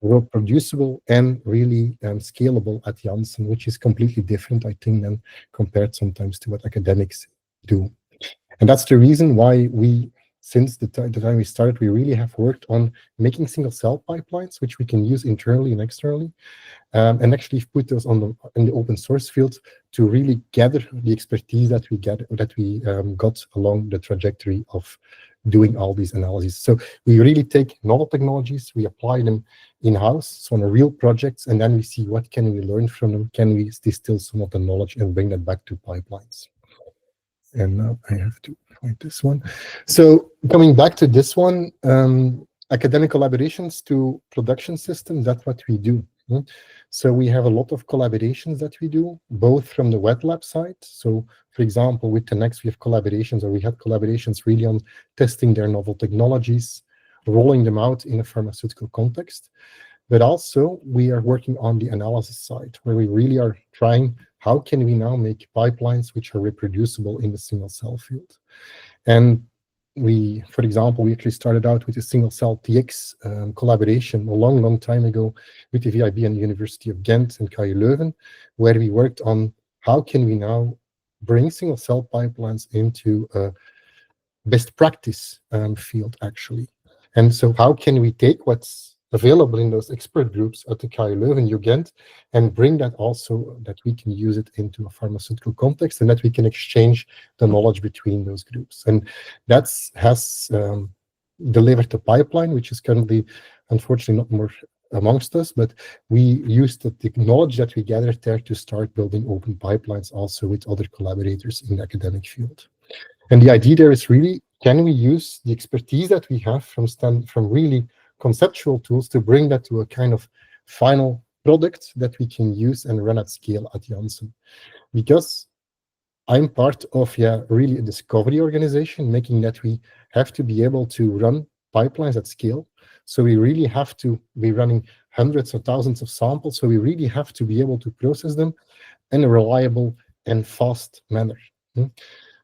reproducible and really scalable at Janssen, which is completely different, I think, than compared sometimes to what academics do. And that's the reason why we, since the time we started, we really have worked on making single-cell pipelines, which we can use internally and externally, and actually put those on in the open source field to really gather the expertise that we got along the trajectory of doing all these analyses. So we really take novel technologies, we apply them in-house, so on real projects, and then we see what can we learn from them, can we distill some of the knowledge and bring that back to pipelines. And now I have to find this one. So coming back to this one, academic collaborations to production systems, that's what we do. So we have a lot of collaborations that we do, both from the wet lab side. So for example, with the next we have collaborations, or we had collaborations really on testing their novel technologies, rolling them out in a pharmaceutical context. But also we are working on the analysis side, where we really are trying, how can we now make pipelines which are reproducible in the single cell field? And we, for example, we actually started out with a single cell TX collaboration a long time ago with the VIB and the University of Ghent and KU Leuven, where we worked on how can we now bring single cell pipelines into a best practice field, actually. And so how can we take what's available in those expert groups at the KU Leuven, Ghent, and bring that also, that we can use it into a pharmaceutical context, and that we can exchange the knowledge between those groups. And that has delivered a pipeline, which is currently, unfortunately, not more amongst us, but we use the technology that we gathered there to start building open pipelines also with other collaborators in the academic field. And the idea there is really, can we use the expertise that we have from really conceptual tools to bring that to a kind of final product that we can use and run at scale at Janssen? Because I'm part of really a discovery organization, making that we have to be able to run pipelines at scale. So we really have to be running hundreds of thousands of samples. So we really have to be able to process them in a reliable and fast manner.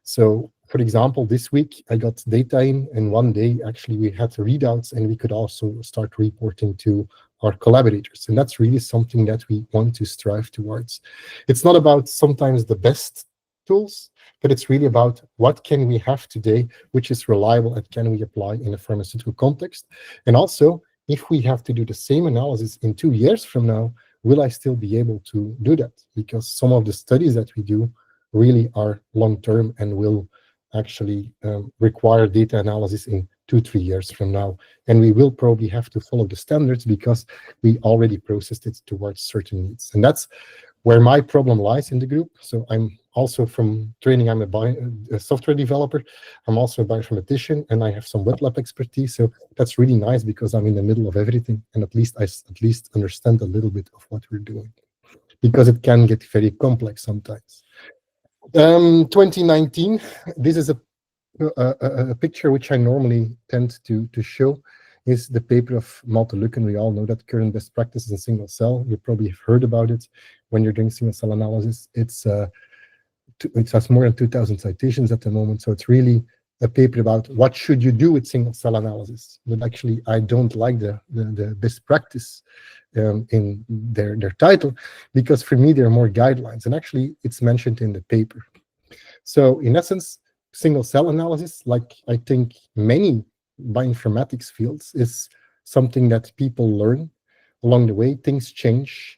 So, for example, this week I got data in, and one day actually we had readouts, and we could also start reporting to our collaborators. And that's really something that we want to strive towards. It's not about sometimes the best tools, but it's really about what can we have today, which is reliable and can we apply in a pharmaceutical context. And also, if we have to do the same analysis in 2 years from now, will I still be able to do that? Because some of the studies that we do really are long-term and will actually require data analysis in 2-3 years from now. And we will probably have to follow the standards because we already processed it towards certain needs. And that's where my problem lies in the group. So I'm also from training, I'm a software developer. I'm also a bioinformatician, and I have some wet lab expertise. So that's really nice because I'm in the middle of everything. And at least I understand a little bit of what we're doing, because it can get very complex sometimes. 2019, this is a picture which I normally tend to show, is the paper of Malte Lukken. We all know that current best practices in single cell. You probably have heard about it when you're doing single cell analysis. It has more than 2,000 citations at the moment, so it's really a paper about what should you do with single cell analysis. But actually, I don't like the best practice in their title, because for me there are more guidelines, and actually it's mentioned in the paper. So in essence, single cell analysis, like I think many bioinformatics fields, is something that people learn along the way. Things change.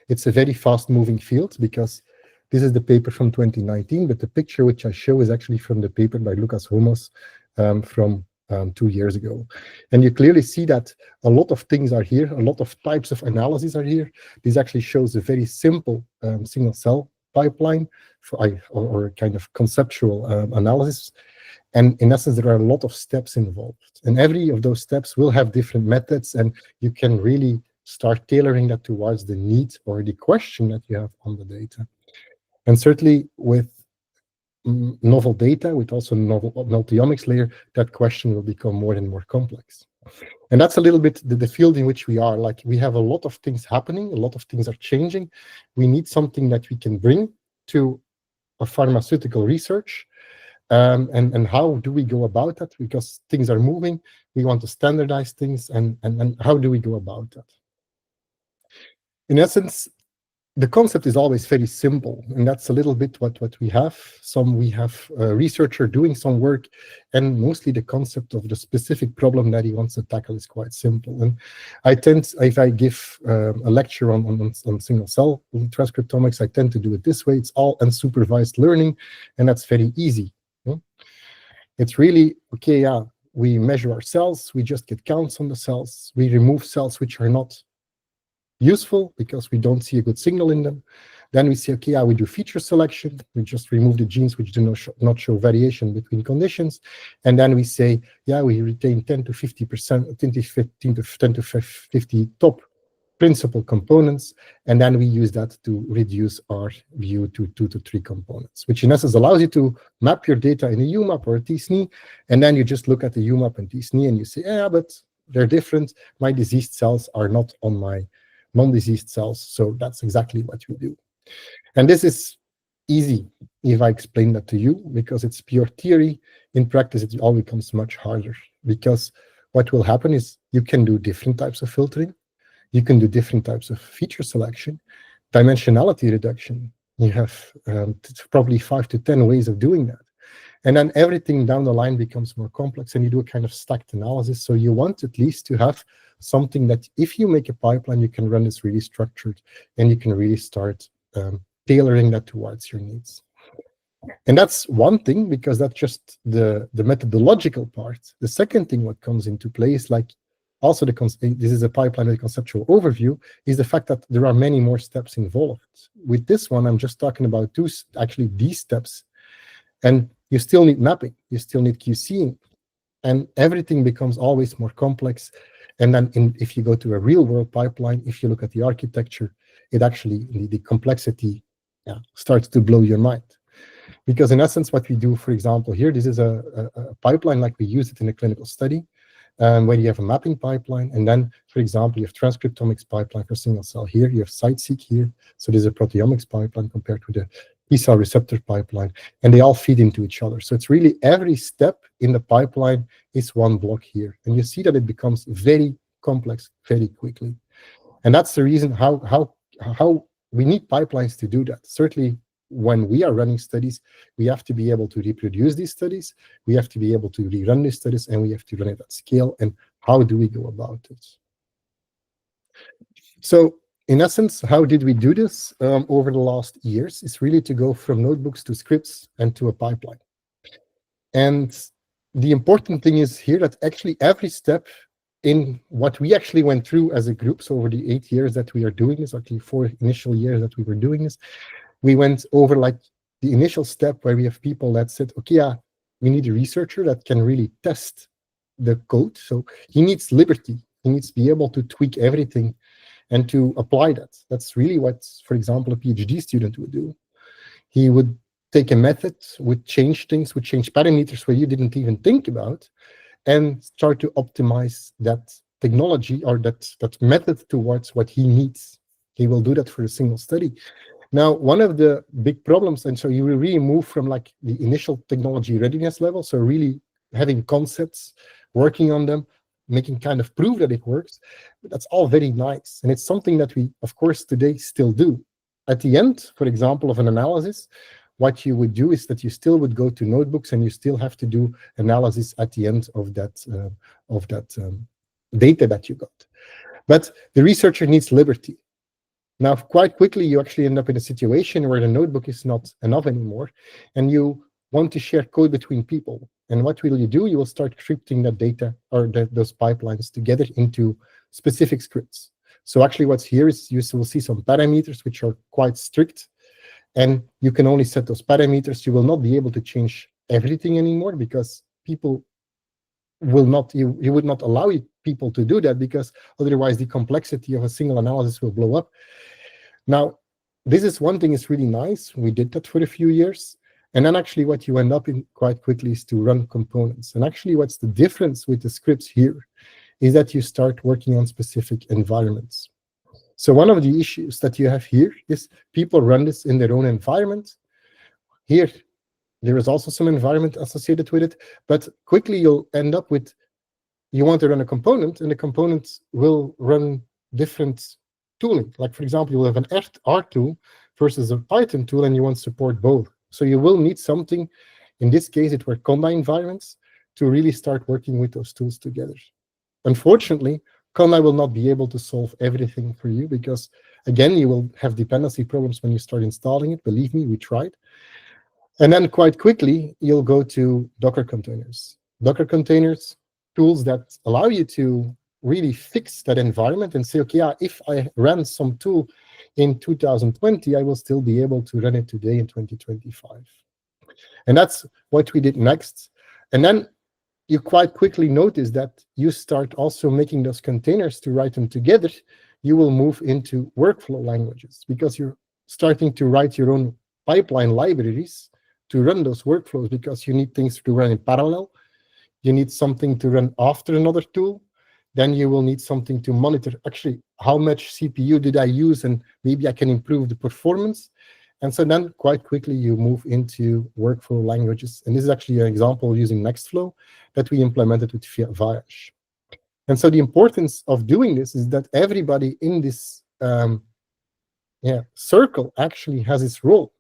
It's a very fast moving field, because this is the paper from 2019, but the picture which I show is actually from the paper by Lucas Homos from 2 years ago. And you clearly see that a lot of things are here, a lot of types of analysis are here. This actually shows a very simple single cell pipeline or kind of conceptual analysis. And in essence, there are a lot of steps involved. And every of those steps will have different methods, and you can really start tailoring that towards the need or the question that you have on the data. And certainly with novel data, with also novel multiomics layer, that question will become more and more complex. And that's a little bit the field in which we are. Like, we have a lot of things happening, a lot of things are changing. We need something that we can bring to a pharmaceutical research. And how do we go about that? Because things are moving, we want to standardize things, and how do we go about that? In essence, the concept is always very simple, and that's a little bit what we have. We have a researcher doing some work, and mostly the concept of the specific problem that he wants to tackle is quite simple. And if I give a lecture on single cell transcriptomics, I tend to do it this way. It's all unsupervised learning, and that's very easy. It's really, okay, yeah, we measure our cells, we just get counts on the cells, we remove cells which are not useful because we don't see a good signal in them. Then we say, okay, yeah, we do feature selection. We just remove the genes which do not show variation between conditions. And then we say, yeah, we retain 10 to 50%, 10 to 50 top principal components. And then we use that to reduce our view to 2 to 3 components, which in essence allows you to map your data in a UMAP or a t-SNE. And then you just look at the UMAP and t-SNE and you say, yeah, but they're different. My diseased cells are not on my non-diseased cells. So that's exactly what we do. And this is easy if I explain that to you, because it's pure theory. In practice, it all becomes much harder, because what will happen is you can do different types of filtering. You can do different types of feature selection, dimensionality reduction. You have probably 5 to 10 ways of doing that. And then everything down the line becomes more complex, and you do a kind of stacked analysis. So you want at least to have something that if you make a pipeline, you can run this really structured, and you can really start tailoring that towards your needs. And that's one thing, because that's just the methodological part. The second thing what comes into play is like, also this is a pipeline with a conceptual overview, is the fact that there are many more steps involved. With this one, I'm just talking about these steps. And you still need mapping, you still need QCing, and everything becomes always more complex. And then if you go to a real world pipeline, if you look at the architecture, it actually, the complexity starts to blow your mind. Because in essence, what we do, for example, here, this is a pipeline like we use it in a clinical study, where you have a mapping pipeline. And then, for example, you have transcriptomics pipeline for single cell here, you have CytSeq here. So there's a proteomics pipeline compared to the T-cell receptor pipeline, and they all feed into each other. So it's really every step in the pipeline is one block here. And you see that it becomes very complex very quickly. And that's the reason how we need pipelines to do that. Certainly, when we are running studies, we have to be able to reproduce these studies, we have to be able to rerun these studies, and we have to run it at scale. And how do we go about it? So in essence, how did we do this over the last years? It's really to go from notebooks to scripts and to a pipeline. And the important thing is here that actually every step in what we actually went through as a group, so over the 8 years that we are doing this, actually 4 initial years that we were doing this, we went over like the initial step where we have people that said, okay, yeah, we need a researcher that can really test the code. So he needs liberty. He needs to be able to tweak everything and to apply that. That's really what, for example, a PhD student would do. He would take a method, would change things, would change parameters where you didn't even think about, and start to optimize that technology or that method towards what he needs. He will do that for a single study. Now, one of the big problems, and so you will really move from like the initial technology readiness level, so really having concepts, working on them, making kind of proof that it works. That's all very nice. And it's something that we, of course, today still do. At the end, for example, of an analysis, what you would do is that you still would go to notebooks and you still have to do analysis at the end of that data that you got. But the researcher needs liberty. Now, quite quickly, you actually end up in a situation where the notebook is not enough anymore, and you want to share code between people. And what will you do? You will start crypting that data or those pipelines together into specific scripts. So actually what's here is you will see some parameters which are quite strict, and you can only set those parameters. You will not be able to change everything anymore, because people will not, you would not allow people to do that, because otherwise the complexity of a single analysis will blow up. Now, this is one thing is really nice. We did that for a few years. And then actually what you end up in quite quickly is to run components. And actually what's the difference with the scripts here is that you start working on specific environments. So one of the issues that you have here is people run this in their own environment. Here, there is also some environment associated with it, but quickly you'll end up with, you want to run a component, and the component will run different tooling. Like, for example, you will have an R tool versus a Python tool, and you want to support both. So you will need something, in this case, it were Conda environments, to really start working with those tools together. Unfortunately, Conda will not be able to solve everything for you because, again, you will have dependency problems when you start installing it. Believe me, we tried. And then quite quickly, you'll go to Docker containers. Docker containers, tools that allow you to really fix that environment and say, okay, yeah, if I ran some tool in 2020, I will still be able to run it today in 2025. And that's what we did next. And then you quite quickly notice that you start also making those containers to write them together. You will move into workflow languages because you're starting to write your own pipeline libraries to run those workflows, because you need things to run in parallel. You need something to run after another tool. Then you will need something to monitor, actually, how much CPU did I use, and maybe I can improve the performance. And so then quite quickly you move into workflow languages. And this is actually an example using Nextflow that we implemented with Viash. And so the importance of doing this is that everybody in this circle actually has its role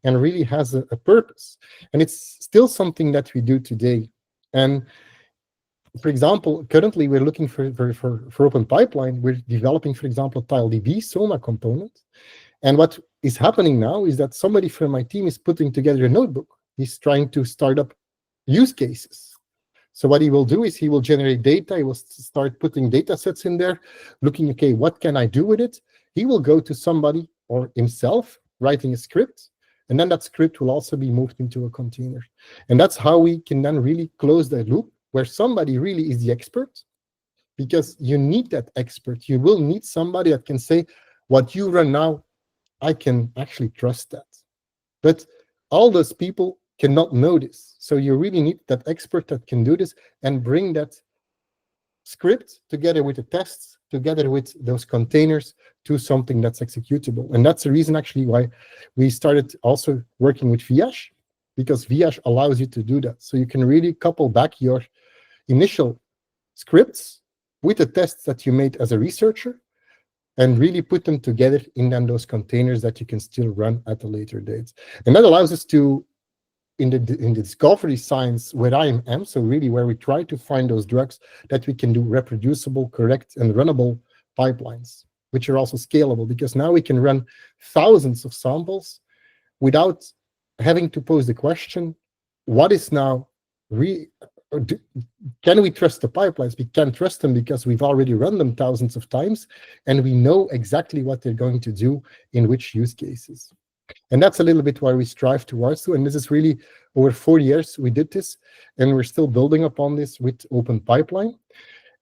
and really has a purpose. And it's still something that we do today. And for example, currently we're looking for Open Pipeline. We're developing, for example, TileDB SOMA component. And what is happening now is that somebody from my team is putting together a notebook. He's trying to start up use cases. So what he will do is he will generate data. He will start putting data sets in there, looking, okay, what can I do with it? He will go to somebody or himself writing a script, and then that script will also be moved into a container. And that's how we can then really close that loop, where somebody really is the expert, because you need that expert. You will need somebody that can say, what you run now, I can actually trust that. But all those people cannot know this. So you really need that expert that can do this and bring that script together with the tests, together with those containers, to something that's executable. And that's the reason actually why we started also working with Viash, because Viash allows you to do that. So you can really couple back your initial scripts with the tests that you made as a researcher, and really put them together in then those containers that you can still run at a later date. And that allows us to, in the discovery science where I am, so really where we try to find those drugs, that we can do reproducible, correct, and runnable pipelines, which are also scalable, because now we can run thousands of samples without having to pose the question, what is now can we trust the pipelines? We can trust them because we've already run them thousands of times, and we know exactly what they're going to do in which use cases. And that's a little bit where we strive towards to. And this is really over 4 years we did this, and we're still building upon this with Open Pipeline.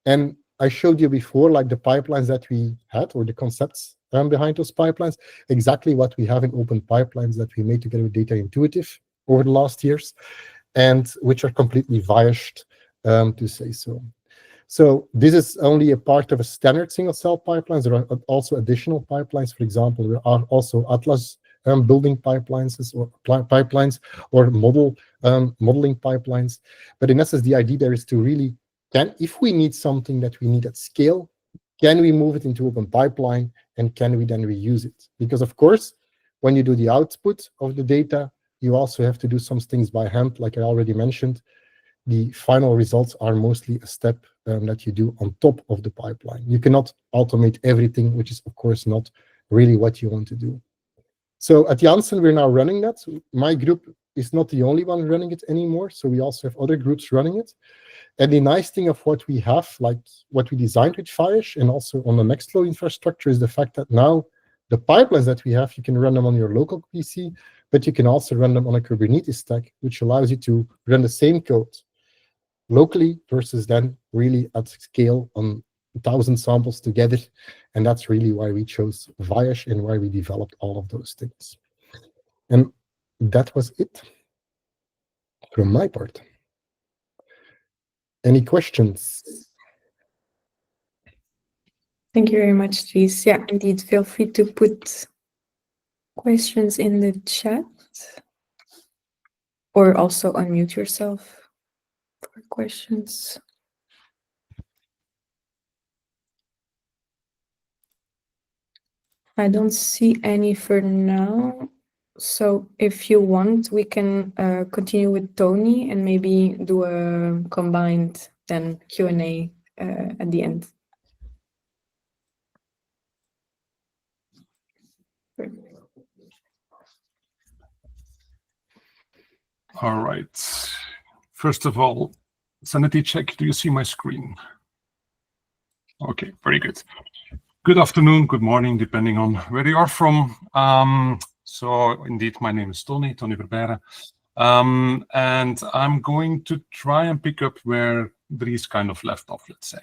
And I showed you before, like the pipelines that we had, or the concepts behind those pipelines, exactly what we have in Open Pipelines that we made together with Data Intuitive over the last years, and which are completely Viashed, to say so. So this is only a part of a standard single cell pipelines. There are also additional pipelines. For example, there are also Atlas building pipelines or modeling pipelines. But in essence, the idea there is to really, if we need something that we need at scale, can we move it into Open Pipeline, and can we then reuse it? Because of course, when you do the output of the data, you also have to do some things by hand, like I already mentioned. The final results are mostly a step that you do on top of the pipeline. You cannot automate everything, which is of course not really what you want to do. So at Janssen, we're now running that. So my group is not the only one running it anymore. So we also have other groups running it. And the nice thing of what we have, like what we designed with Viash and also on the Nextflow infrastructure, is the fact that now the pipelines that we have, you can run them on your local PC, but you can also run them on a Kubernetes stack, which allows you to run the same code locally versus then really at scale on 1,000 samples together. And that's really why we chose Viash and why we developed all of those things. And that was it from my part. Any questions? Thank you very much, Dries. Yeah, indeed. Feel free to put questions in the chat, or also unmute yourself for questions. I don't see any for now. So if you want, we can continue with Toni and maybe do a combined then Q&A at the end. All right. First of all, sanity check. Do you see my screen? Okay, very good. Good afternoon, good morning, depending on where you are from. So indeed, my name is Toni Verbeiren. And I'm going to try and pick up where Dries kind of left off, let's say.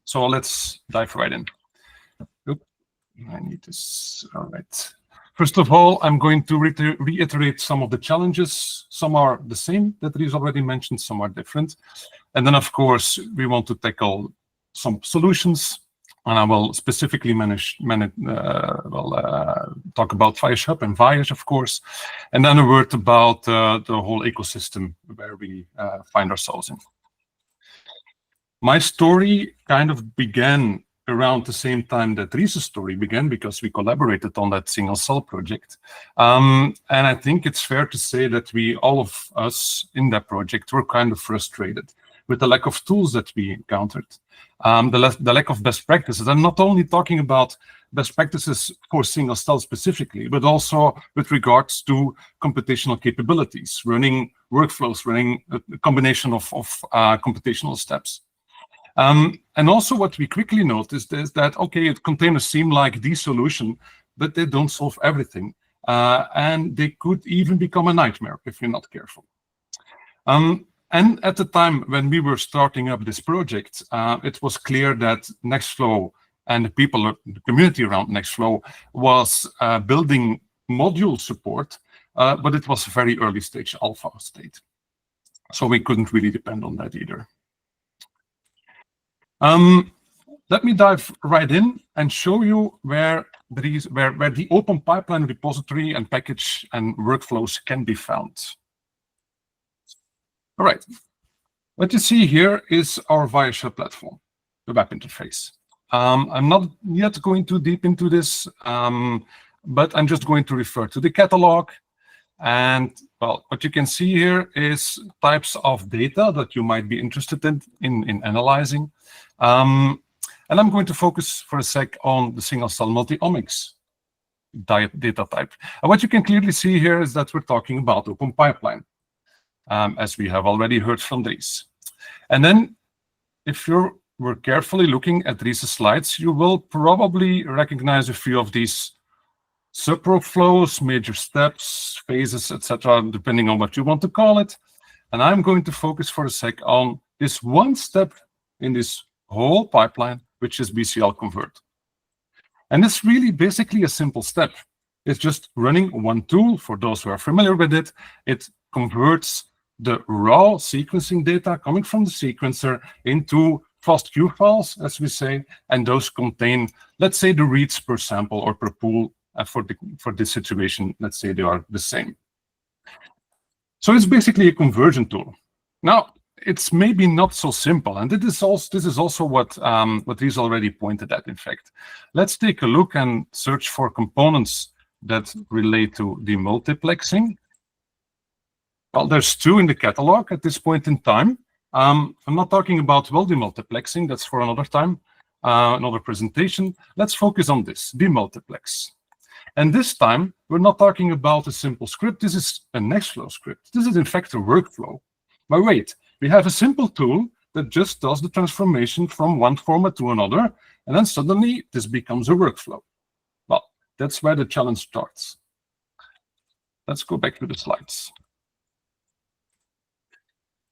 So let's dive right in. Oop, I need this. All right. First of all, I'm going to reiterate some of the challenges. Some are the same that Dries already mentioned, some are different. And then, of course, we want to tackle some solutions. And I will specifically talk about ViageHub and Viage, of course. And then a word about the whole ecosystem where we find ourselves in. My story kind of began around the same time that Dries' story began, because we collaborated on that single cell project. And I think it's fair to say that all of us in that project were kind of frustrated with the lack of tools that we encountered, the lack of best practices. I'm not only talking about best practices for single cell specifically, but also with regards to computational capabilities, running workflows, running a combination of computational steps. And also what we quickly noticed is that, okay, containers seem like the solution, but they don't solve everything. And they could even become a nightmare if you're not careful. And at the time when we were starting up this project, it was clear that Nextflow and the people, the community around Nextflow was building module support, but it was a very early stage alpha state. So we couldn't really depend on that either. Let me dive right in and show you where the open pipeline repository and package and workflows can be found. All right, what you see here is our ViageHub platform, the web interface. I'm not yet going too deep into this, but I'm just going to refer to the catalog. And well, what you can see here is types of data that you might be interested in analyzing. And I'm going to focus for a sec on the single cell multi-omics data type. And what you can clearly see here is that we're talking about open pipeline, as we have already heard from Dries. And then if you were carefully looking at Dries' slides, you will probably recognize a few of these sub-workflows, major steps, phases, etc., depending on what you want to call it. And I'm going to focus for a sec on this one step in this whole pipeline, which is BCL convert. And it's really basically a simple step. It's just running one tool. For those who are familiar with it, it converts the raw sequencing data coming from the sequencer into FASTQ files, as we say, and those contain, let's say, the reads per sample or per pool. For this situation, let's say they are the same. So it's basically a conversion tool. Now, it's maybe not so simple, and this is also what Dries already pointed at, in fact. Let's take a look and search for components that relate to demultiplexing. Well, there's two in the catalog at this point in time. I'm not talking about demultiplexing, that's for another time, another presentation. Let's focus on this, demultiplex. And this time, we're not talking about a simple script. This is a Nextflow script. This is, in fact, a workflow. But wait, we have a simple tool that just does the transformation from one format to another, and then suddenly this becomes a workflow. Well, that's where the challenge starts. Let's go back to the slides.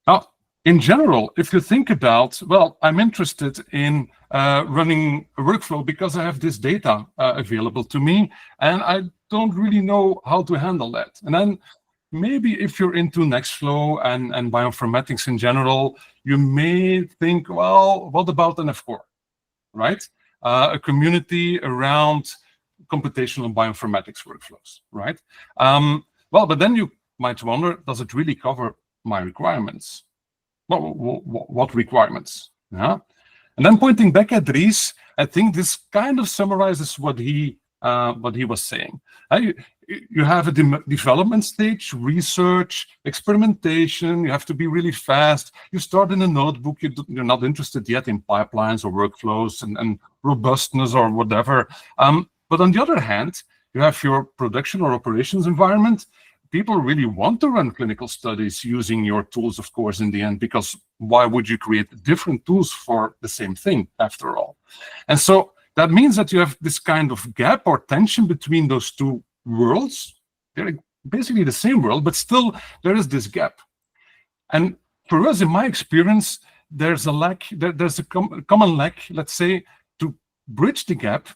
Now, in general, if you think about, well, I'm interested in running a workflow because I have this data available to me, and I don't really know how to handle that. And then maybe if you're into Nextflow and bioinformatics in general, you may think, well, what about an F4, right? A community around computational bioinformatics workflows, right? Well, but then you might wonder, does it really cover my requirements? What requirements? Yeah. And then pointing back at Dries, I think this kind of summarizes what he was saying. You have a development stage, research, experimentation. You have to be really fast. You start in a notebook. You're not interested yet in pipelines or workflows and robustness or whatever. But on the other hand, you have your production or operations environment. People really want to run clinical studies using your tools, of course, in the end, because why would you create different tools for the same thing after all? And so that means that you have this kind of gap or tension between those two worlds. They're basically the same world, but still there is this gap. And for us, in my experience, there's a lack, there's a common lack, let's say, to bridge the gap.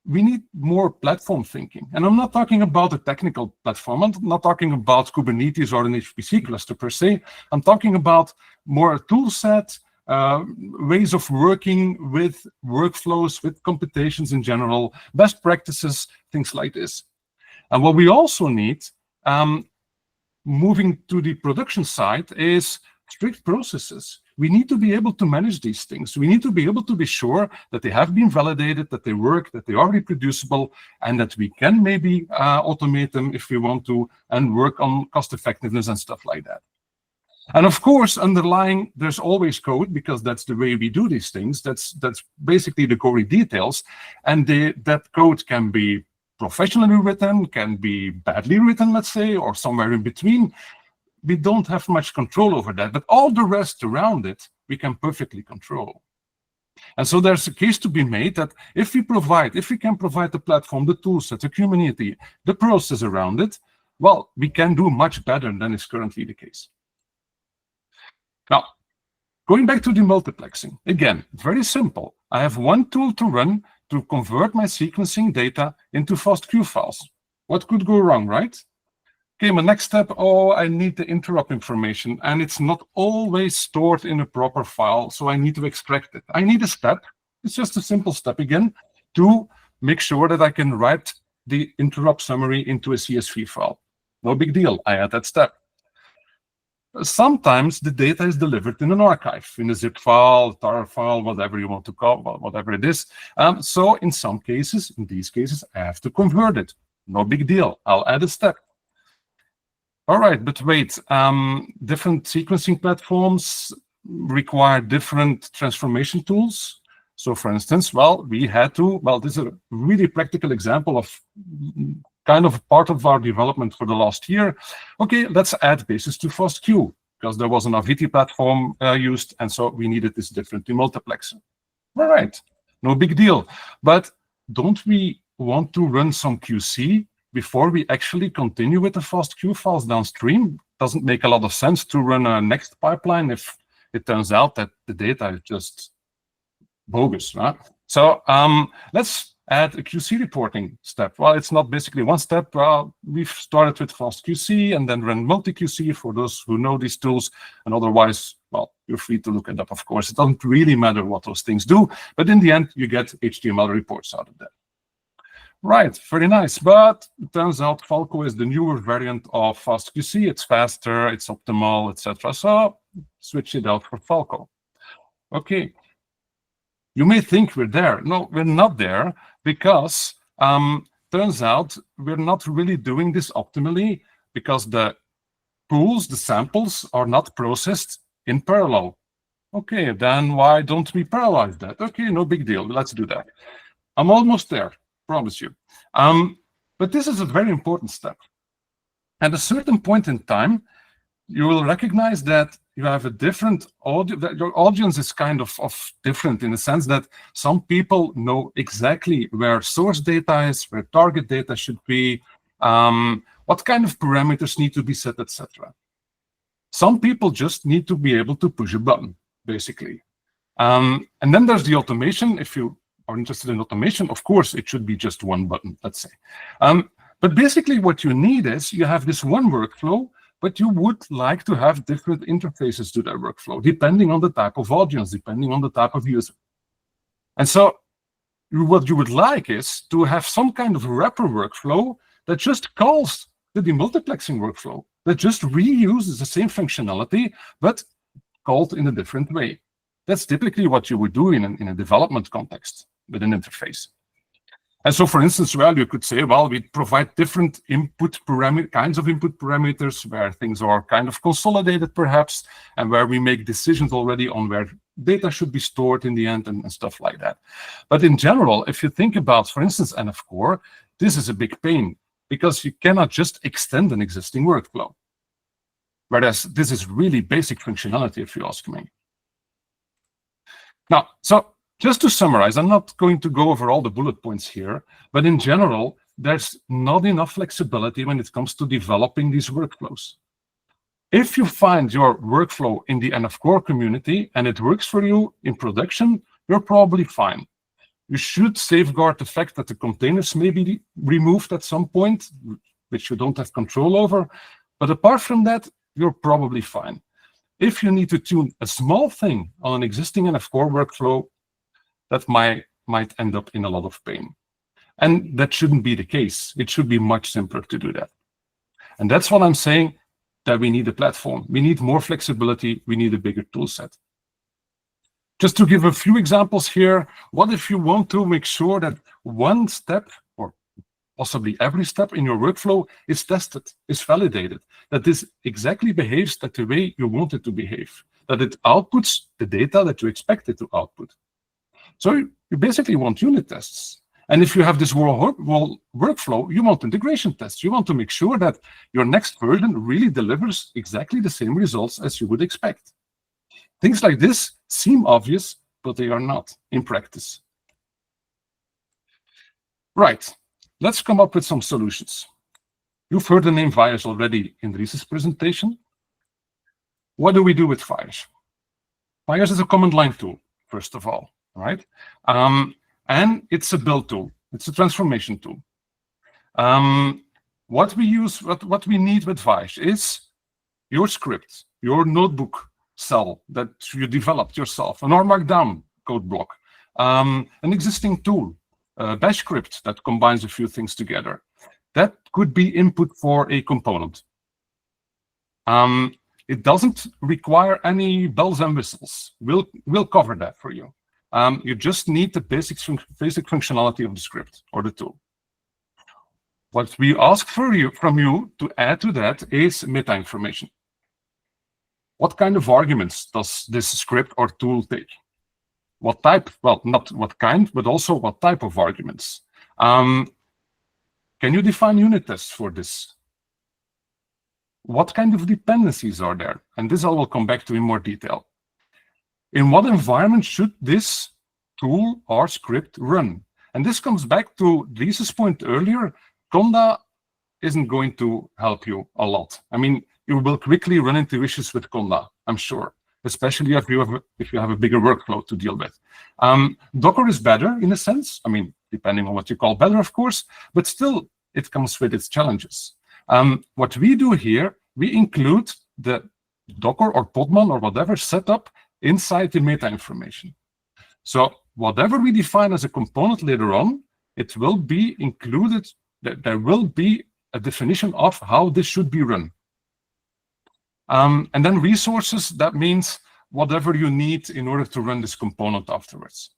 We need more platform thinking. And I'm not talking about a technical platform. I'm not talking about Kubernetes or an HPC cluster per se. I'm talking about more tool set, ways of working with workflows, with computations in general, best practices, things like this. And what we also need, moving to the production side, is strict processes. We need to be able to manage these things. We need to be able to be sure that they have been validated, that they work, that they are reproducible, and that we can maybe automate them if we want to, and work on cost effectiveness and stuff like that. And of course, underlying, there's always code, because that's the way we do these things. That's basically the gory details. And that code can be professionally written, can be badly written, let's say, or somewhere in between. We don't have much control over that, but all the rest around it, we can perfectly control. And so there's a case to be made that if we can provide the platform, the toolset, the community, the process around it, well, we can do much better than is currently the case. Now, going back to the multiplexing, again, very simple. I have one tool to run to convert my sequencing data into FASTQ files. What could go wrong, right? Okay, my next step, I need the interrupt information, and it's not always stored in a proper file, so I need to extract it. I need a step, it's just a simple step again, to make sure that I can write the interrupt summary into a CSV file. No big deal, I add that step. Sometimes the data is delivered in an archive, in a zip file, tar file, whatever you want to call, whatever it is. So in some cases, in these cases, I have to convert it. No big deal, I'll add a step. All right, but wait, different sequencing platforms require different transformation tools. So for instance, this is a really practical example of kind of part of our development for the last year. Okay, let's add bases to FASTQ, because there was an Aviti platform used, and so we needed this different demultiplexer. All right, no big deal. But don't we want to run some QC before we actually continue with the FASTQ files downstream? Doesn't make a lot of sense to run a next pipeline if it turns out that the data is just bogus, right? So let's add a QC reporting step. Well, it's not basically one step. We've started with FastQC and then run multi-QC for those who know these tools. And otherwise, well, you're free to look it up, of course. It doesn't really matter what those things do, but in the end, you get HTML reports out of that. Right, very nice. But it turns out Falco is the newer variant of FastQC. It's faster, it's optimal, etc. So switch it out for Falco. Okay. You may think we're there. No, we're not there, because turns out we're not really doing this optimally, because the pools, the samples, are not processed in parallel. Okay, then why don't we parallelize that? Okay, no big deal. Let's do that. I'm almost there, promise you. But this is a very important step. At a certain point in time, you will recognize that you have a different audience, that your audience is kind of different, in the sense that some people know exactly where source data is, where target data should be, what kind of parameters need to be set, etc. Some people just need to be able to push a button, basically. And then there's the automation. If you are interested in automation, of course, it should be just one button, let's say. But basically what you need is, you have this one workflow, but you would like to have different interfaces to that workflow, depending on the type of audience, depending on the type of user. And so what you would like is to have some kind of wrapper workflow that just calls the demultiplexing workflow, that just reuses the same functionality, but called in a different way. That's typically what you would do in a development context with an interface. And so, for instance, well, you could say, well, we provide different kinds of input parameters where things are kind of consolidated, perhaps, and where we make decisions already on where data should be stored in the end and stuff like that. But in general, if you think about, for instance, NF Core, this is a big pain because you cannot just extend an existing workflow. Whereas this is really basic functionality, if you ask me. Now, so just to summarize, I'm not going to go over all the bullet points here, but in general, there's not enough flexibility when it comes to developing these workflows. If you find your workflow in the NF Core community and it works for you in production, you're probably fine. You should safeguard the fact that the containers may be removed at some point, which you don't have control over. But apart from that, you're probably fine. If you need to tune a small thing on an existing NF Core workflow, that might end up in a lot of pain. And that shouldn't be the case. It should be much simpler to do that. And that's what I'm saying, that we need a platform. We need more flexibility. We need a bigger tool set. Just to give a few examples here, what if you want to make sure that one step, or possibly every step in your workflow, is tested, is validated, that this exactly behaves that the way you want it to behave, that it outputs the data that you expect it to output. So you basically want unit tests. And if you have this whole workflow, you want integration tests. You want to make sure that your next version really delivers exactly the same results as you would expect. Things like this seem obvious, but they are not in practice. Right, let's come up with some solutions. You've heard the name Vias already in Dries' presentation. What do we do with Vias? Vias is a command line tool, first of all, right? And it's a build tool. It's a transformation tool. What we need with Vias is your script, your notebook cell that you developed yourself, an R Markdown code block, an existing tool, a bash script that combines a few things together. That could be input for a component. It doesn't require any bells and whistles. We'll cover that for you. You just need the basic functionality of the script or the tool. What we ask from you to add to that is meta information. What kind of arguments does this script or tool take? What type? Well, not what kind, but also what type of arguments. Can you define unit tests for this? What kind of dependencies are there? And this I will come back to in more detail. In what environment should this tool or script run? And this comes back to Dries' point earlier. Conda isn't going to help you a lot. I mean, you will quickly run into issues with Conda, I'm sure, especially if you have a bigger workflow to deal with. Docker is better in a sense. I mean, depending on what you call better, of course, but still it comes with its challenges. What we do here, we include the Docker or Podman or whatever setup inside the meta information. So whatever we define as a component later on, it will be included. There will be a definition of how this should be run. And then resources, that means whatever you need in order to run this component afterwards.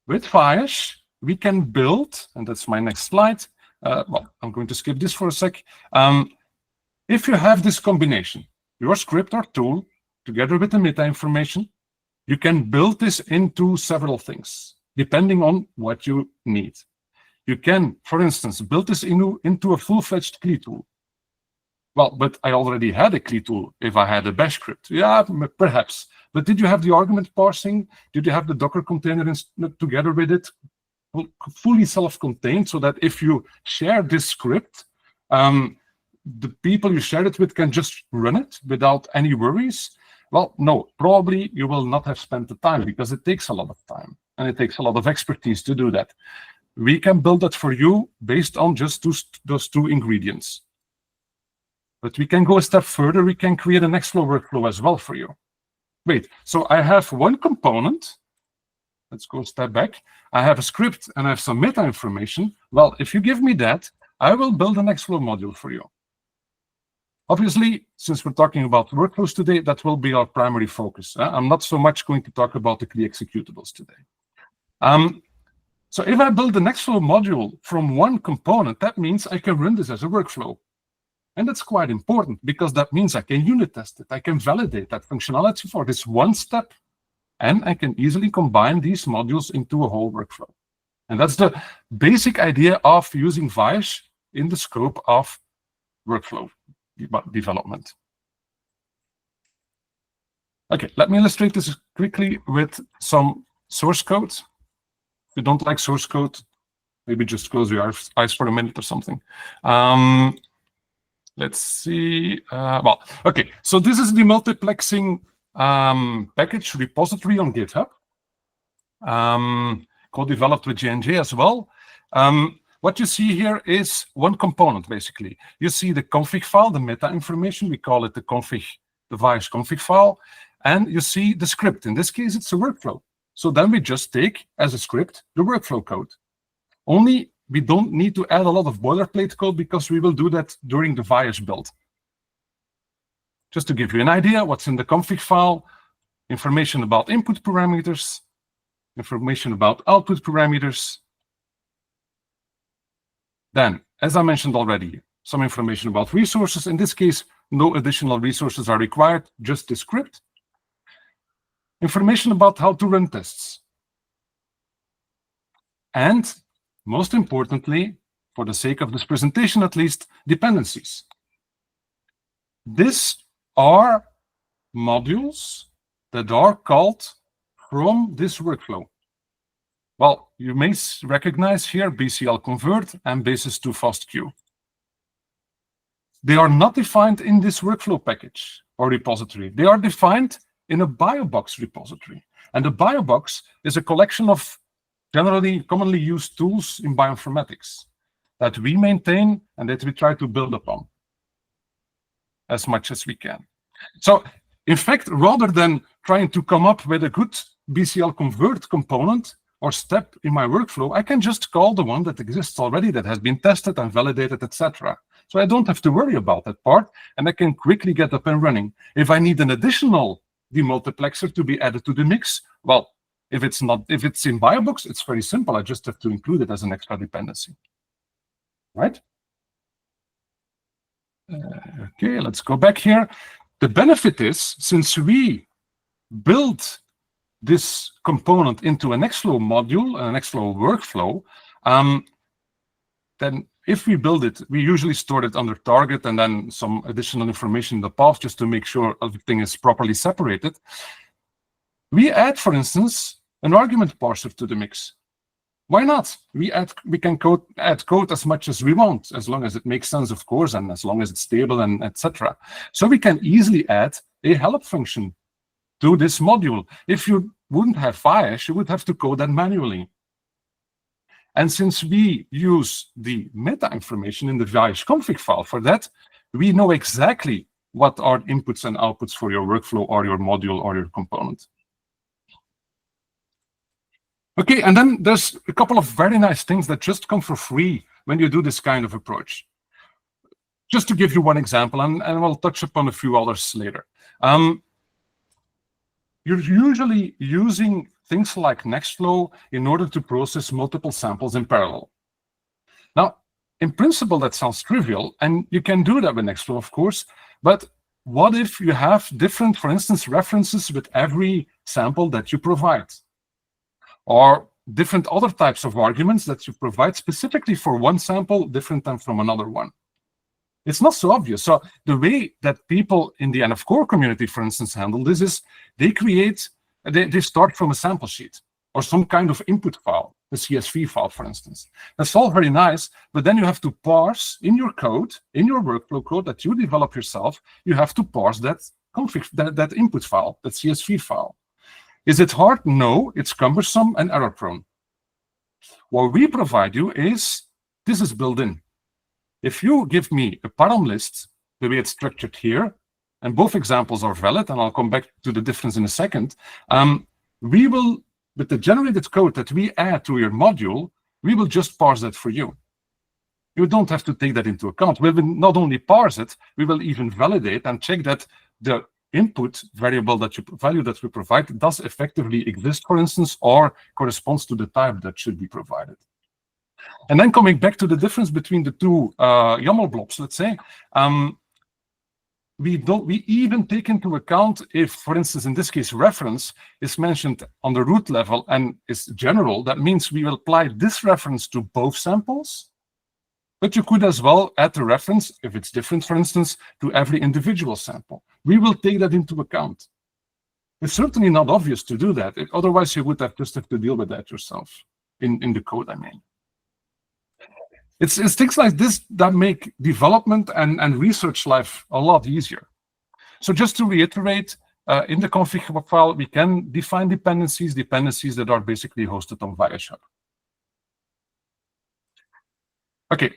With Vias, we can build, and that's my next slide. Well, I'm going to skip this for a sec. If you have this combination, your script or tool, together with the meta information, you can build this into several things, depending on what you need. You can, for instance, build this into a full-fledged CLI tool. Well, but I already had a CLI tool if I had a bash script. Yeah, perhaps. But did you have the argument parsing? Did you have the Docker container together with it? Fully self-contained, so that if you share this script, the people you share it with can just run it without any worries? Well, no, probably you will not have spent the time because it takes a lot of time and it takes a lot of expertise to do that. We can build that for you based on just those two ingredients. But we can go a step further. We can create an Nextflow workflow as well for you. Wait, so I have one component. Let's go a step back. I have a script and I have some meta information. Well, if you give me that, I will build a Nextflow module for you. Obviously, since we're talking about workflows today, that will be our primary focus. I'm not so much going to talk about the CLI executables today. So if I build the Nextflow module from one component, that means I can run this as a workflow. And that's quite important because that means I can unit test it. I can validate that functionality for this one step, and I can easily combine these modules into a whole workflow. And that's the basic idea of using Viash in the scope of workflow development. Okay, let me illustrate this quickly with some source code. If you don't like source code, maybe just close your eyes for a minute or something. Let's see. Well, okay, so this is the multiplexing package repository on GitHub, co-developed with J&J as well. What you see here is one component, basically. You see the config file, the meta information. We call it the Viash config file. And you see the script. In this case, it's a workflow. So then we just take as a script the workflow code. Only we don't need to add a lot of boilerplate code because we will do that during the Viash build. Just to give you an idea, what's in the config file, information about input parameters, information about output parameters. Then, as I mentioned already, some information about resources. In this case, no additional resources are required, just the script. Information about how to run tests. And most importantly, for the sake of this presentation at least, dependencies. These are modules that are called from this workflow. Well, you may recognize here BCL convert and basis2 fastq. They are not defined in this workflow package or repository. They are defined in a BioBox repository. And the BioBox is a collection of generally commonly used tools in bioinformatics that we maintain and that we try to build upon as much as we can. So, in fact, rather than trying to come up with a good BCL convert component or step in my workflow, I can just call the one that exists already, that has been tested and validated, etc. So I don't have to worry about that part, and I can quickly get up and running. If I need an additional demultiplexer to be added to the mix, well, if it's in BioBox, it's very simple. I just have to include it as an extra dependency, right? Okay, let's go back here. The benefit is, since we build this component into a Nextflow module, a Nextflow workflow, then if we build it, we usually store it under target and then some additional information in the path just to make sure everything is properly separated. We add, for instance, an argument parser to the mix. Why not? We can add code as much as we want, as long as it makes sense, of course, and as long as it's stable and etc. So we can easily add a help function to this module. If you wouldn't have Viash, you would have to code that manually. And since we use the meta information in the Viash config file for that, we know exactly what are inputs and outputs for your workflow or your module or your component. Okay, and then there's a couple of very nice things that just come for free when you do this kind of approach. Just to give you one example, and we'll touch upon a few others later. You're usually using things like Nextflow in order to process multiple samples in parallel. Now, in principle, that sounds trivial, and you can do that with Nextflow, of course, but what if you have different, for instance, references with every sample that you provide? Or different other types of arguments that you provide specifically for one sample, different than from another one. It's not so obvious. So the way that people in the NF Core community, for instance, handle this is they start from a sample sheet or some kind of input file, the CSV file, for instance. That's all very nice, but then you have to parse in your code, in your workflow code that you develop yourself, you have to parse that input file, that CSV file. Is it hard? No, it's cumbersome and error-prone. What we provide you is, this is built in. If you give me a param list, the way it's structured here, and both examples are valid, and I'll come back to the difference in a second, we will, with the generated code that we add to your module, we will just parse that for you. You don't have to take that into account. We will not only parse it, we will even validate and check that the input variable value that we provide does effectively exist, for instance, or corresponds to the type that should be provided. And then coming back to the difference between the two YAML blobs, let's say, we even take into account if, for instance, in this case, reference is mentioned on the root level and is general. That means we will apply this reference to both samples. But you could as well add the reference, if it's different, for instance, to every individual sample. We will take that into account. It's certainly not obvious to do that. Otherwise, you would just have to deal with that yourself in the code, I mean. It's things like this that make development and research life a lot easier. So just to reiterate, in the config file, we can define dependencies that are basically hosted on ViaShub. Okay.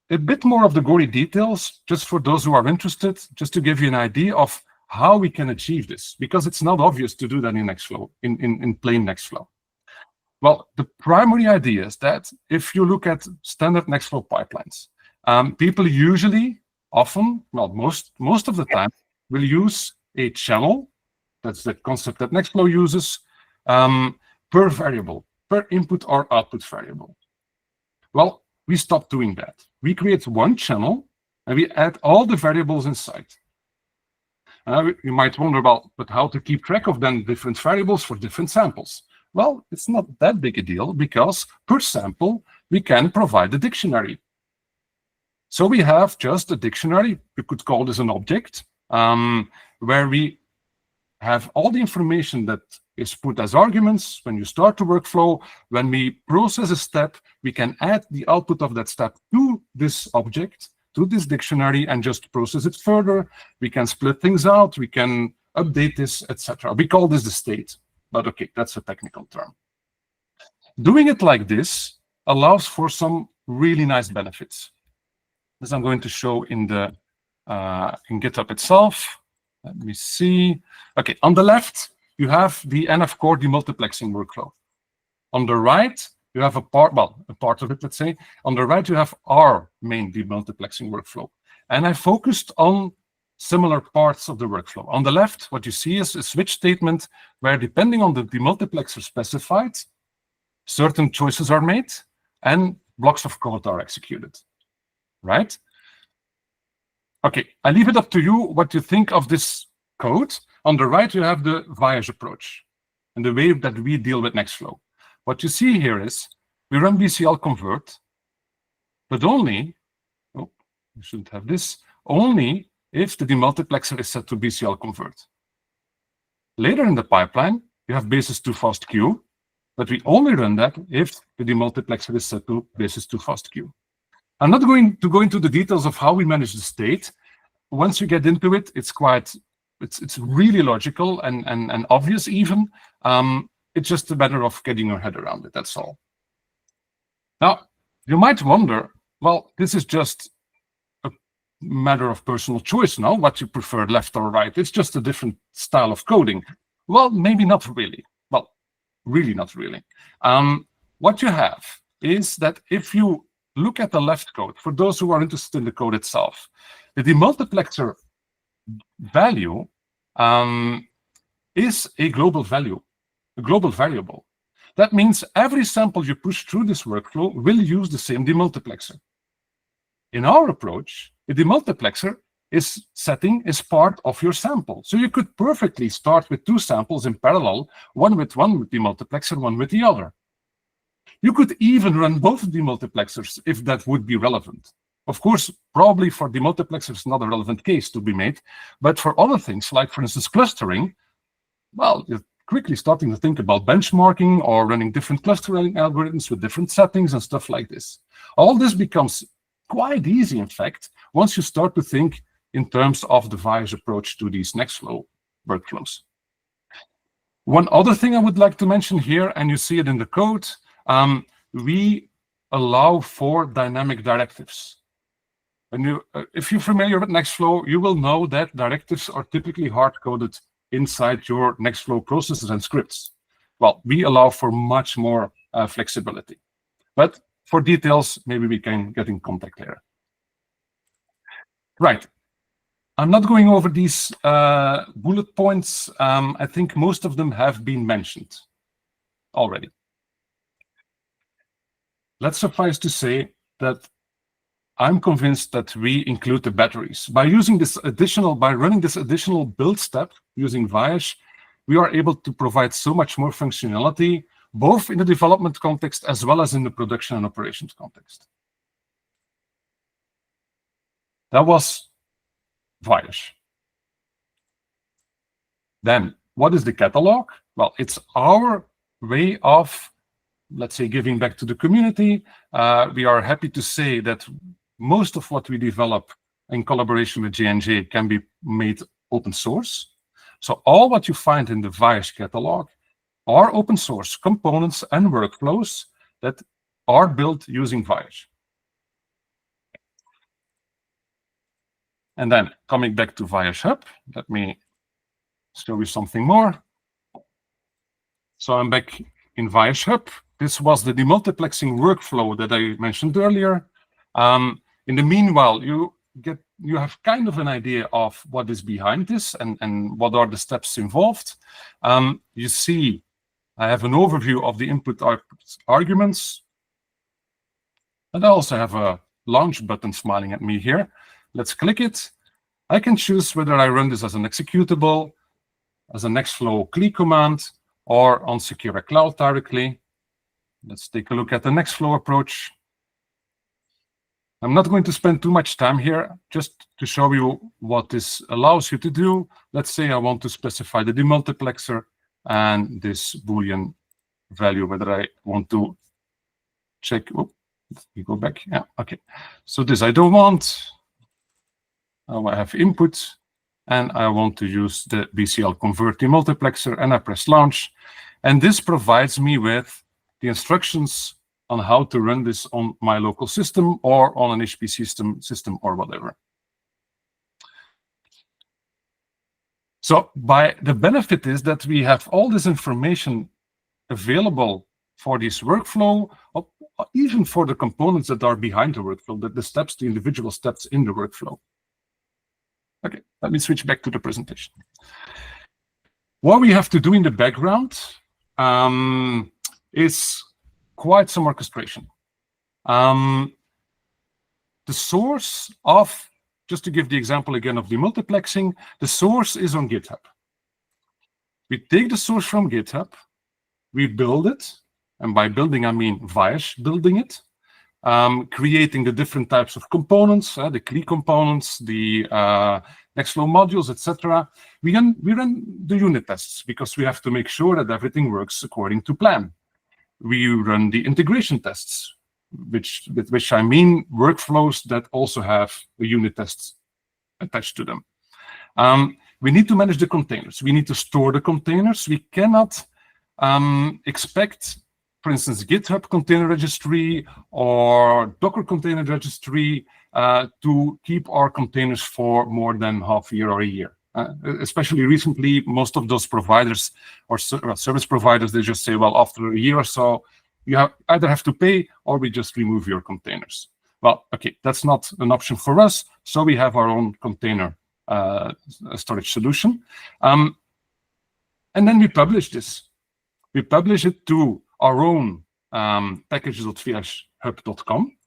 A bit more of the gory details, just for those who are interested, just to give you an idea of how we can achieve this, because it's not obvious to do that in Nextflow, in plain Nextflow. Well, the primary idea is that if you look at standard Nextflow pipelines, people usually, often, well, most of the time, will use a channel. That's the concept that Nextflow uses, per variable, per input or output variable. Well, we stop doing that. We create one channel and we add all the variables inside. You might wonder about, but how to keep track of then different variables for different samples? Well, it's not that big a deal because per sample, we can provide a dictionary. So we have just a dictionary, you could call this an object, where we have all the information that is put as arguments when you start the workflow. When we process a step, we can add the output of that step to this object, to this dictionary, and just process it further. We can split things out, we can update this, etc. We call this the state, but okay, that's a technical term. Doing it like this allows for some really nice benefits, as I'm going to show in the in GitHub itself. Let me see. Okay, on the left, you have the NF core demultiplexing workflow. On the right, you have a part of it, let's say. On the right, you have our main demultiplexing workflow. And I focused on similar parts of the workflow. On the left, what you see is a switch statement where, depending on the demultiplexer specified, certain choices are made and blocks of code are executed, right? Okay, I leave it up to you what you think of this code. On the right, you have the Vias approach and the way that we deal with Nextflow. What you see here is we run BCL convert, but only, oh, we shouldn't have this, only if the demultiplexer is set to BCL convert. Later in the pipeline, you have basis 2 fast queue, but we only run that if the demultiplexer is set to basis 2 fast queue. I'm not going to go into the details of how we manage the state. Once you get into it, it's really logical and obvious even. It's just a matter of getting your head around it, that's all. Now, you might wonder, well, this is just a matter of personal choice now, what you prefer, left or right. It's just a different style of coding. Well, maybe not really. Well, really not really. What you have is that if you look at the left code, for those who are interested in the code itself, the demultiplexer value is a global value, a global variable. That means every sample you push through this workflow will use the same demultiplexer. In our approach, the demultiplexer setting is part of your sample. So you could perfectly start with 2 samples in parallel, one with demultiplexer, one with the other. You could even run both demultiplexers if that would be relevant. Of course, probably for demultiplexers, not a relevant case to be made, but for other things, like for instance, clustering, well, you're quickly starting to think about benchmarking or running different clustering algorithms with different settings and stuff like this. All this becomes quite easy, in fact, once you start to think in terms of the Vias approach to these Nextflow workflows. One other thing I would like to mention here, and you see it in the code, we allow for dynamic directives. And if you're familiar with Nextflow, you will know that directives are typically hard-coded inside your Nextflow processes and scripts. Well, we allow for much more flexibility. But for details, maybe we can get in contact later. Right. I'm not going over these bullet points. I think most of them have been mentioned already. Let's suffice to say that I'm convinced that we include the batteries. By running this additional build step using Viash, we are able to provide so much more functionality, both in the development context as well as in the production and operations context. That was Viash. Then, what is the catalog? Well, it's our way of, let's say, giving back to the community. We are happy to say that most of what we develop in collaboration with J&J can be made open source. So all what you find in the Viash catalog are open source components and workflows that are built using Viash. And then coming back to Viash Hub, let me show you something more. So I'm back in Viash Hub. This was the demultiplexing workflow that I mentioned earlier. In the meanwhile, you have kind of an idea of what is behind this and what are the steps involved. You see, I have an overview of the input arguments. And I also have a launch button smiling at me here. Let's click it. I can choose whether I run this as an executable, as a Nextflow CLI command, or on Secure Cloud directly. Let's take a look at the Nextflow approach. I'm not going to spend too much time here, just to show you what this allows you to do. Let's say I want to specify the demultiplexer and this Boolean value, whether I want to check. Oh, let me go back. Yeah, okay. So this I don't want. Now I have input, and I want to use the BCL convert demultiplexer, and I press launch. And this provides me with the instructions on how to run this on my local system or on an HPC system or whatever. So the benefit is that we have all this information available for this workflow, even for the components that are behind the workflow, the individual steps in the workflow. Okay, let me switch back to the presentation. What we have to do in the background is quite some orchestration. The source of, just to give the example again of demultiplexing, the source is on GitHub. We take the source from GitHub, we build it, and by building I mean Viash building it, creating the different types of components, the CLI components, the Nextflow modules, etc. We run the unit tests because we have to make sure that everything works according to plan. We run the integration tests, with which I mean workflows that also have a unit test attached to them. We need to manage the containers. We need to store the containers. We cannot expect, for instance, GitHub container registry or Docker container registry to keep our containers for more than half a year or a year. Especially recently, most of those providers or service providers, they just say, well, after a year or so, you either have to pay or we just remove your containers. Well, okay, that's not an option for us. So we have our own container storage solution. And then we publish this. We publish it to our own packages.viashhub.com,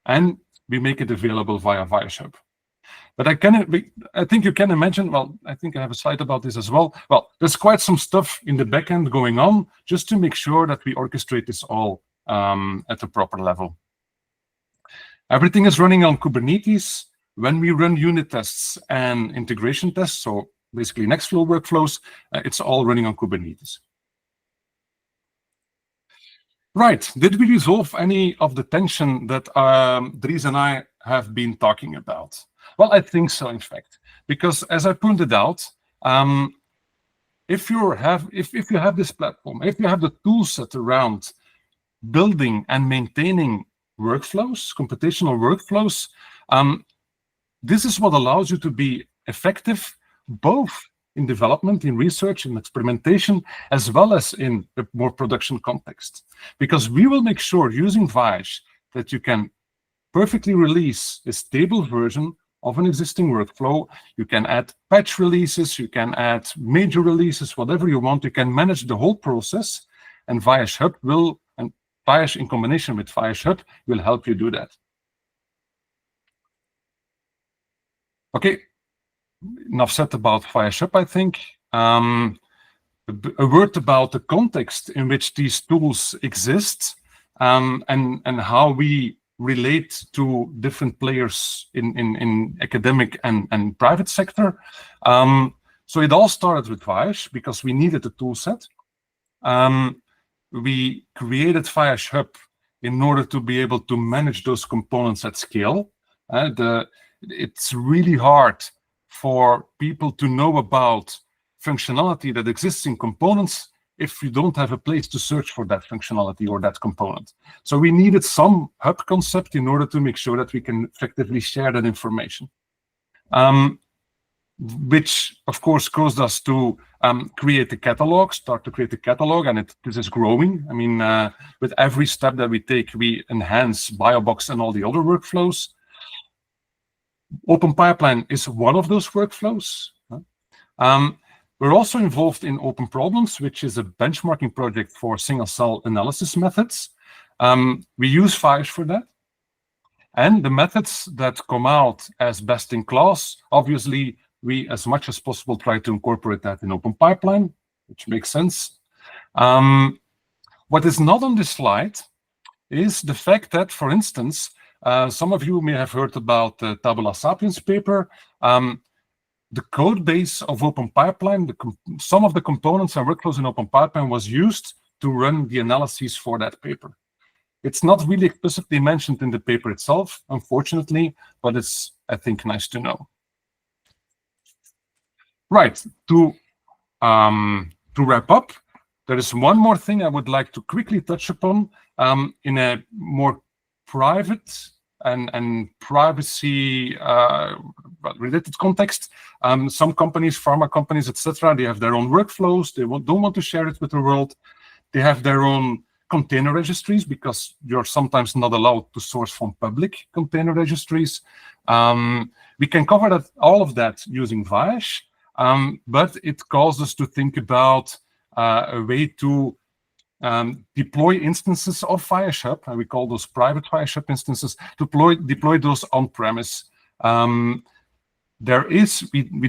and we make it available via Viash Hub. But I think you can imagine, well, I think I have a slide about this as well. Well, there's quite some stuff in the backend going on just to make sure that we orchestrate this all at the proper level. Everything is running on Kubernetes. When we run unit tests and integration tests, so basically Nextflow workflows, it's all running on Kubernetes. Right, did we resolve any of the tension that Dries and I have been talking about? Well, I think so, in fact, because as I pointed out, if you have this platform, if you have the tool set around building and maintaining workflows, computational workflows, this is what allows you to be effective both in development, in research, in experimentation, as well as in a more production context. Because we will make sure, using Viash, that you can perfectly release a stable version of an existing workflow. You can add patch releases, you can add major releases, whatever you want. You can manage the whole process, and Viash Hub will, and Viash in combination with Viash Hub will help you do that. Okay, enough said about Viash Hub, I think. A word about the context in which these tools exist, and how we relate to different players in academic and private sector. So it all started with Viash because we needed a tool set. We created Viash Hub in order to be able to manage those components at scale. It's really hard for people to know about functionality that exists in components if you don't have a place to search for that functionality or that component. So we needed some hub concept in order to make sure that we can effectively share that information. Which, of course, caused us to create a catalog, start to create a catalog, and this is growing. I mean, with every step that we take, we enhance BioBox and all the other workflows. Open Pipeline is one of those workflows. We're also involved in Open Problems, which is a benchmarking project for single-cell analysis methods. We use Viash for that. And the methods that come out as best in class, obviously, we, as much as possible, try to incorporate that in Open Pipeline, which makes sense. What is not on this slide is the fact that, for instance, some of you may have heard about the Tabula Sapiens paper. The code base of Open Pipeline, some of the components and workflows in Open Pipeline was used to run the analyses for that paper. It's not really explicitly mentioned in the paper itself, unfortunately, but it's, I think, nice to know. Right, to wrap up, there is one more thing I would like to quickly touch upon in a more private and privacy related context. Some companies, pharma companies, etc., they have their own workflows. They don't want to share it with the world. They have their own container registries because you're sometimes not allowed to source from public container registries. We can cover all of that using Viash, but it calls us to think about a way to deploy instances of Viash Hub, and we call those private Viash Hub instances, deploy those on-premise. We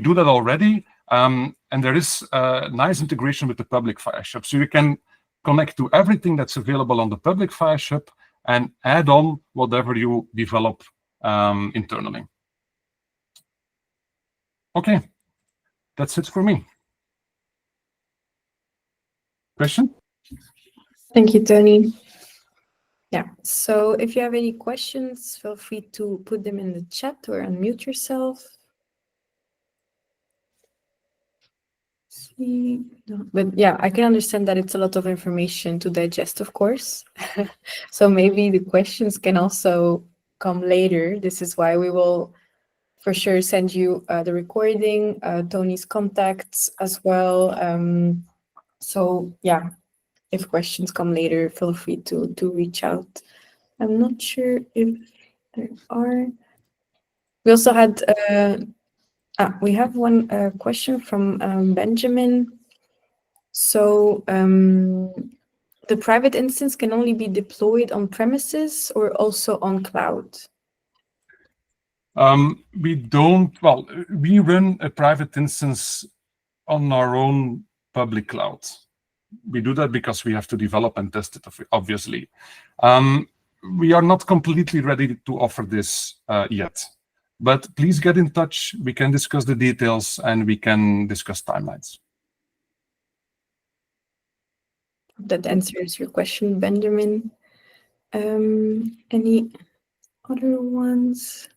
do that already, and there is a nice integration with the public Viash Hub. So you can connect to everything that's available on the public Viash Hub and add on whatever you develop internally. Okay, that's it for me. Question? Thank you, Toni. Yeah, so if you have any questions, feel free to put them in the chat or unmute yourself. See, no, but yeah, I can understand that it's a lot of information to digest, of course. So maybe the questions can also come later. This is why we will for sure send you the recording, Toni's contacts as well. So yeah, if questions come later, feel free to reach out. I'm not sure if there are. We also had, we have one question from Benjamin. So the private instance can only be deployed on premises or also on cloud? We run a private instance on our own public cloud. We do that because we have to develop and test it, obviously. We are not completely ready to offer this yet, but please get in touch. We can discuss the details and we can discuss timelines. That answers your question, Benjamin. Any other ones?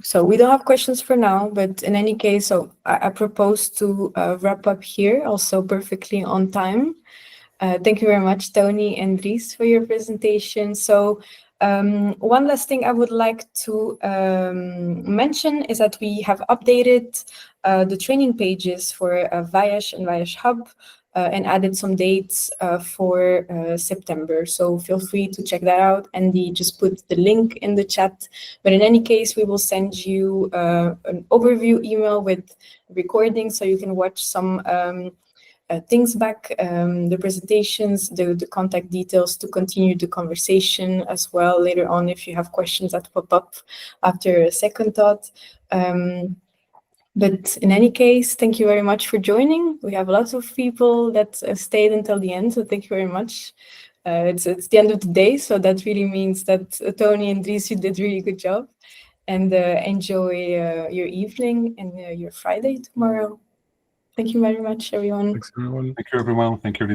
So we don't have questions for now, but in any case, so I propose to wrap up here, also perfectly on time. Thank you very much, Toni and Dries, for your presentation. So one last thing I would like to mention is that we have updated the training pages for Viash and Viash Hub. and added some dates for September. So feel free to check that out. Andy just put the link in the chat. But in any case, we will send you an overview email with recordings so you can watch some things back, the presentations, the contact details to continue the conversation as well later on if you have questions that pop up after a second thought. But in any case, thank you very much for joining. We have lots of people that stayed until the end, so thank you very much. It's the end of the day, so that really means that Toni and Dries, you did a really good job. And enjoy your evening and your Friday tomorrow. Thank you very much, everyone. Thanks, everyone. Thank you, everyone. Thank you.